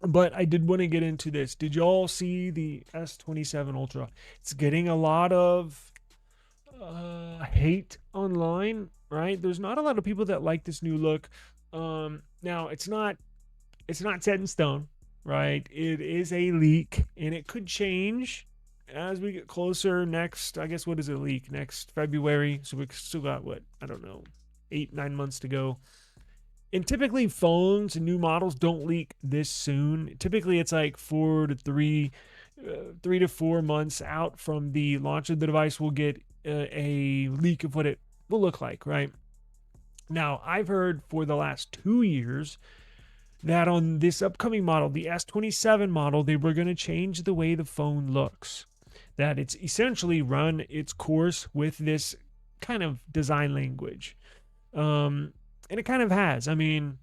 But I did want to get into this. Did y'all see the S27 Ultra? It's getting a lot of hate online, right? There's not a lot of people that like this new look. Now it's not set in stone, right? It is a leak, and it could change as we get closer. Next, I guess, what is a leak? Next February, so we still got what, I don't know, 8 9 months to go. And typically, phones and new models don't leak this soon. Typically, it's like 3 to 4 months out from the launch of the device. We'll get a leak of what it will look like, right? Now, I've heard for the last 2 years that on this upcoming model, the S27 model, they were going to change the way the phone looks. That it's essentially run its course with this kind of design language. And it kind of has. I mean,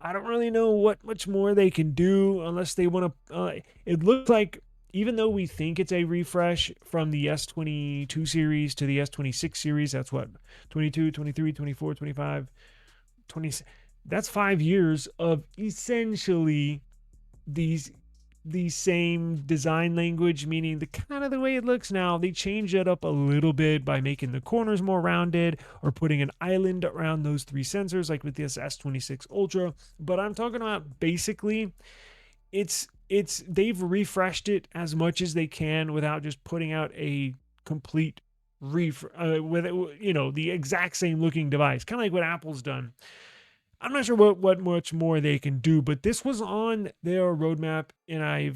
I don't really know what much more they can do unless they want to. It looks like, even though we think it's a refresh from the S22 series to the S26 series, that's what, 22, 23, 24, 25, 20. That's 5 years of essentially these the same design language, meaning the kind of the way it looks now. They change it up a little bit by making the corners more rounded or putting an island around those three sensors, like with this S26 Ultra. But I'm talking about basically, it's they've refreshed it as much as they can without just putting out a complete with the exact same looking device, kind of like what Apple's done. I'm not sure what much more they can do, but this was on their roadmap, and I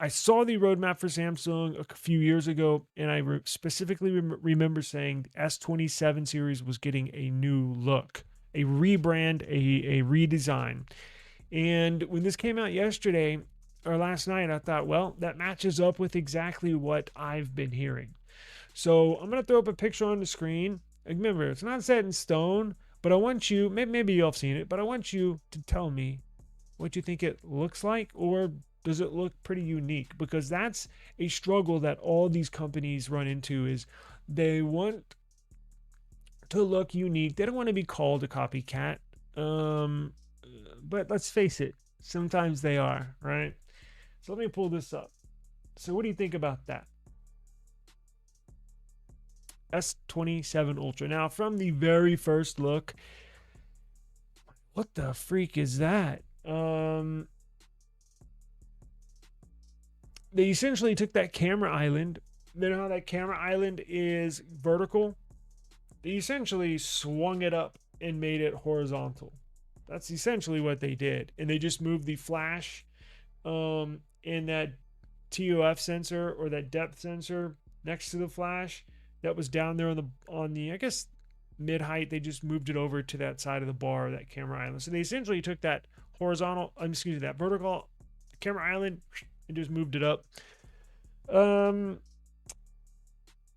saw the roadmap for Samsung a few years ago, and I specifically remember saying the S27 series was getting a new look, a rebrand, a redesign. And when this came out yesterday or last night, I thought, well, that matches up with exactly what I've been hearing. So I'm going to throw up a picture on the screen. Remember, it's not set in stone, but I want you, maybe you've seen it, but I want you to tell me what you think it looks like, or does it look pretty unique? Because that's a struggle that all these companies run into, is they want to look unique. They don't want to be called a copycat. Um, but let's face it, sometimes they are, right? So let me pull this up. So what do you think about that? S27 Ultra. Now, from the very first look, what the freak is that? They essentially took that camera island. You know how that camera island is vertical? They essentially swung it up and made it horizontal. That's essentially what they did. And they just moved the flash and that TOF sensor, or that depth sensor, next to the flash that was down there on the I guess mid height. They just moved it over to that side of the bar, that camera island. So they essentially took that that vertical camera island and just moved it up. Um,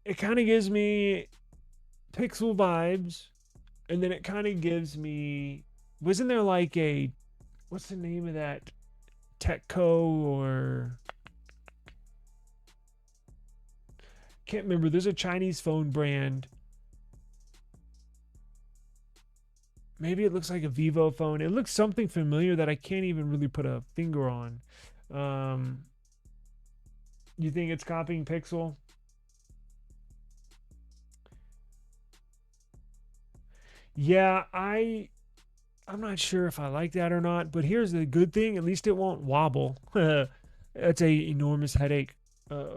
it kind of gives me Pixel vibes, and then it kind of gives me. Wasn't there like a, what's the name of that, Techco, or can't remember. There's a Chinese phone brand. Maybe it looks like a Vivo phone. It looks something familiar that I can't even really put a finger on. Um, you think it's copying Pixel? Yeah, I'm not sure if I like that or not. But here's the good thing: at least it won't wobble. That's a enormous headache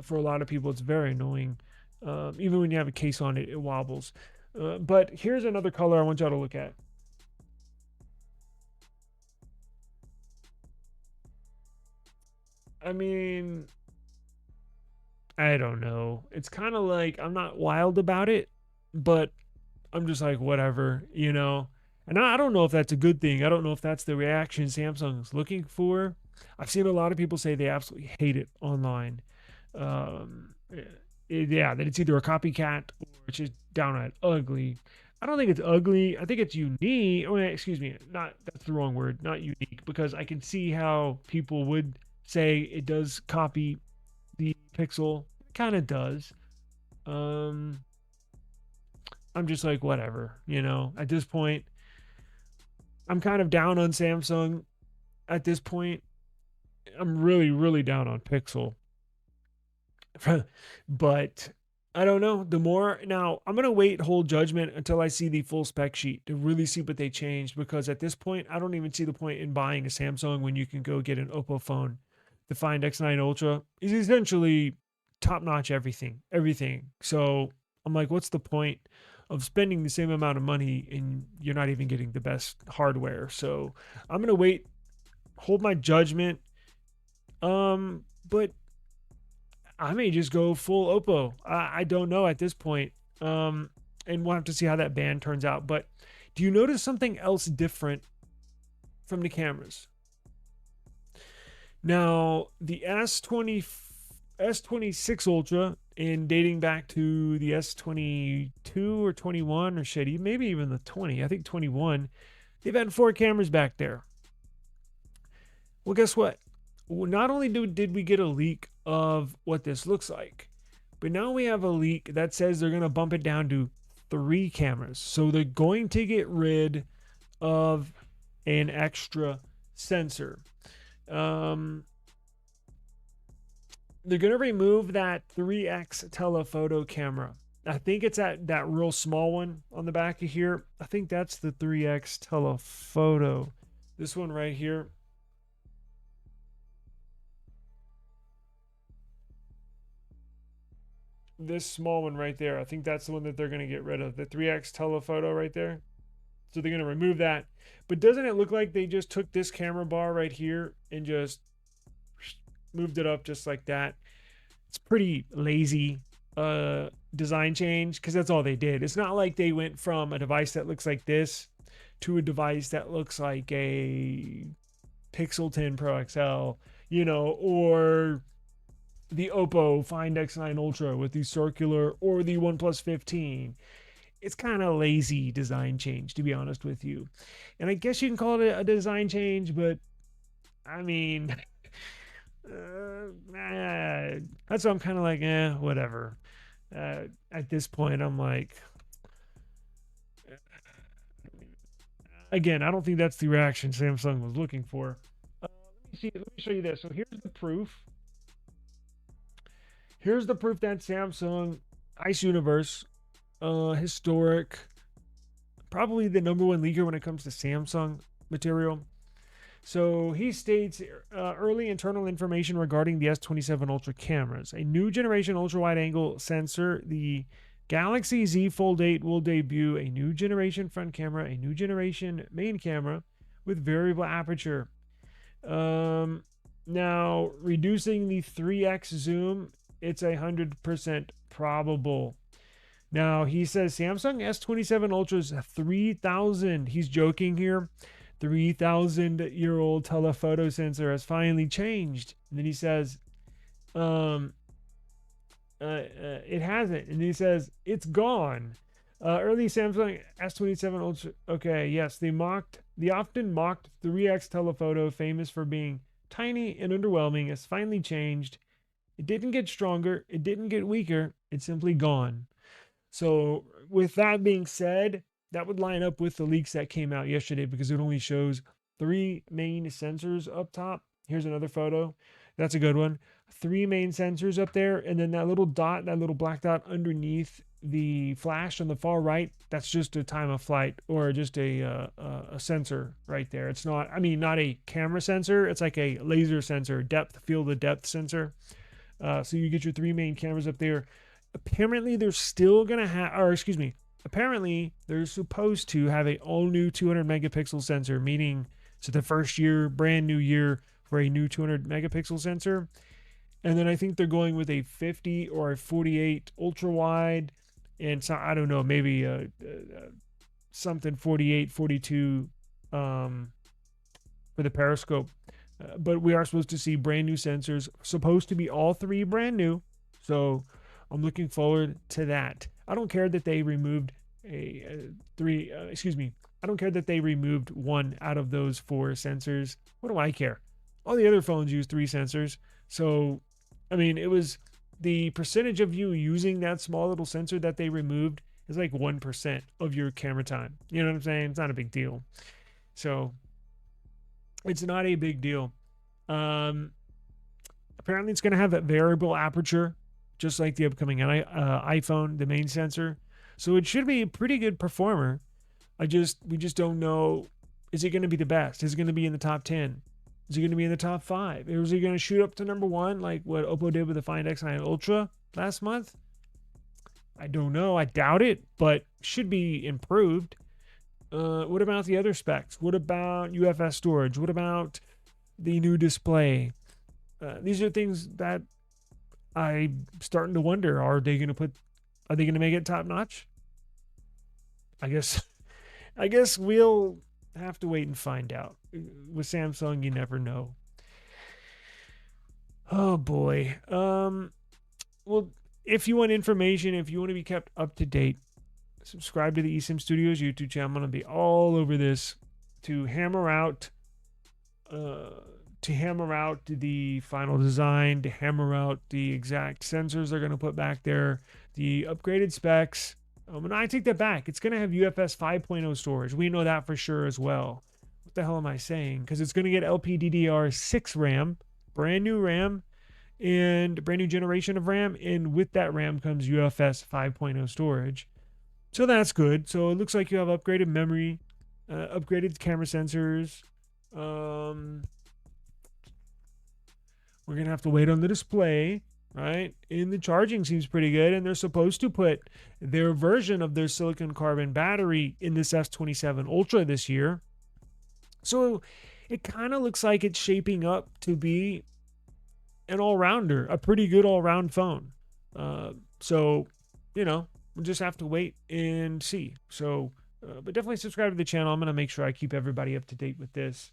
for a lot of people. It's very annoying. Even when you have a case on it, it wobbles. But here's another color I want y'all to look at. I mean, I don't know. It's kind of like, I'm not wild about it, but I'm just like, whatever. And I don't know if that's a good thing. I don't know if that's the reaction Samsung's looking for. I've seen a lot of people say they absolutely hate it online. Yeah, that it's either a copycat or it's just downright ugly. I don't think it's ugly. I think it's unique. Oh, excuse me, not that's the wrong word. Not unique, because I can see how people would say it does copy the Pixel. It kind of does. Um, I'm just like, whatever. At this point, I'm kind of down on Samsung at this point. I'm really, really down on Pixel. But I don't know. The more now, I'm gonna wait, hold judgment until I see the full spec sheet to really see what they changed. Because at this point, I don't even see the point in buying a Samsung when you can go get an OPPO phone. The Find X9 Ultra is essentially top notch everything. So I'm like, what's the point of spending the same amount of money and you're not even getting the best hardware? So I'm gonna wait, hold my judgment. But I may just go full Oppo. I don't know at this point. And we'll have to see how that band turns out. But do you notice something else different from the cameras? Now, the S26 Ultra, and dating back to the S22 or 21 or shit, maybe even the 20, I think 21, they've had 4 cameras back there. Well, guess what? Not only did we get a leak of what this looks like, but now we have a leak that says they're going to bump it down to 3 cameras. So they're going to get rid of an extra sensor. They're going to remove that 3x telephoto camera. I think it's that real small one on the back of here. I think that's the 3x telephoto. This one right here. This small one right there. I think that's the one that they're going to get rid of. The 3x telephoto right there. So they're going to remove that. But doesn't it look like they just took this camera bar right here and just moved it up just like that? It's pretty lazy design change because that's all they did. It's not like they went from a device that looks like this to a device that looks like a Pixel 10 Pro XL, or the OPPO Find X9 Ultra with the circular, or the OnePlus 15. It's kind of lazy design change, to be honest with you. And I guess you can call it a design change, but I mean, that's why I'm kind of like, whatever. At this point, I'm like, again, I don't think that's the reaction Samsung was looking for. Let me show you this. So here's the proof. Here's the proof that Samsung Ice Universe, historic, probably the number one leaker when it comes to Samsung material. So he states early internal information regarding the S27 Ultra cameras. A new generation ultra wide angle sensor, the Galaxy Z Fold 8, will debut a new generation front camera, a new generation main camera with variable aperture. Now, reducing the 3x zoom, it's 100% probable. Now, he says Samsung S27 Ultra's 3,000, he's joking here, 3,000-year-old telephoto sensor has finally changed. And then he says, it hasn't. And he says, it's gone. Early Samsung S27 Ultra. Okay, yes, the often mocked 3x telephoto, famous for being tiny and underwhelming, has finally changed. It didn't get stronger. It didn't get weaker. It's simply gone. So, with that being said, that would line up with the leaks that came out yesterday because it only shows 3 main sensors up top. Here's another photo. That's a good one. 3 main sensors up there, and then that little dot, that little black dot underneath the flash on the far right, that's just a time of flight or just a sensor right there. It's not, not a camera sensor. It's like a laser sensor, field of depth sensor. So you get your 3 main cameras up there. Apparently they're still going to have, apparently they're supposed to have a all new 200 megapixel sensor, meaning so the first year, brand new year for a new 200 megapixel sensor. And then I think they're going with a 50 or a 48 ultra wide. And so I don't know, maybe something 48, 42 for the periscope. But we are supposed to see brand new sensors, supposed to be all 3 brand new. So I'm looking forward to that. I don't care that they removed I don't care that they removed 1 out of those 4 sensors. What do I care? All the other phones use 3 sensors. So, it was the percentage of you using that small little sensor that they removed is like 1% of your camera time. You know what I'm saying? It's not a big deal. So, it's not a big deal. Apparently, it's going to have that variable aperture, just like the upcoming iPhone, the main sensor. So it should be a pretty good performer. We just don't know. Is it going to be the best? Is it going to be in the top 10? Is it going to be in the top 5? Or is it going to shoot up to number 1 like what OPPO did with the Find X9 Ultra last month? I don't know. I doubt it, but should be improved. What about the other specs? What about UFS storage? What about the new display? These are things that I'm starting to wonder. Are they going to make it top notch? I guess I guess we'll have to wait and find out. With Samsung, you never know. Oh boy. Well, if you want information, if you want to be kept up to date, subscribe to the eSIM Studios YouTube channel. I'm going to be all over this to hammer out the final design, to hammer out the exact sensors they're going to put back there, the upgraded specs. And I take that back. It's going to have UFS 5.0 storage. We know that for sure as well. What the hell am I saying? Because it's going to get LPDDR6 RAM, brand new RAM, and a brand new generation of RAM. And with that RAM comes UFS 5.0 storage. So that's good. So it looks like you have upgraded memory, upgraded camera sensors. We're going to have to wait on the display, right? And the charging seems pretty good. And they're supposed to put their version of their silicon carbon battery in this S27 Ultra this year. So it kind of looks like it's shaping up to be an all-rounder, a pretty good all-round phone. So, we'll just have to wait and see. So, but definitely subscribe to the channel. I'm going to make sure I keep everybody up to date with this.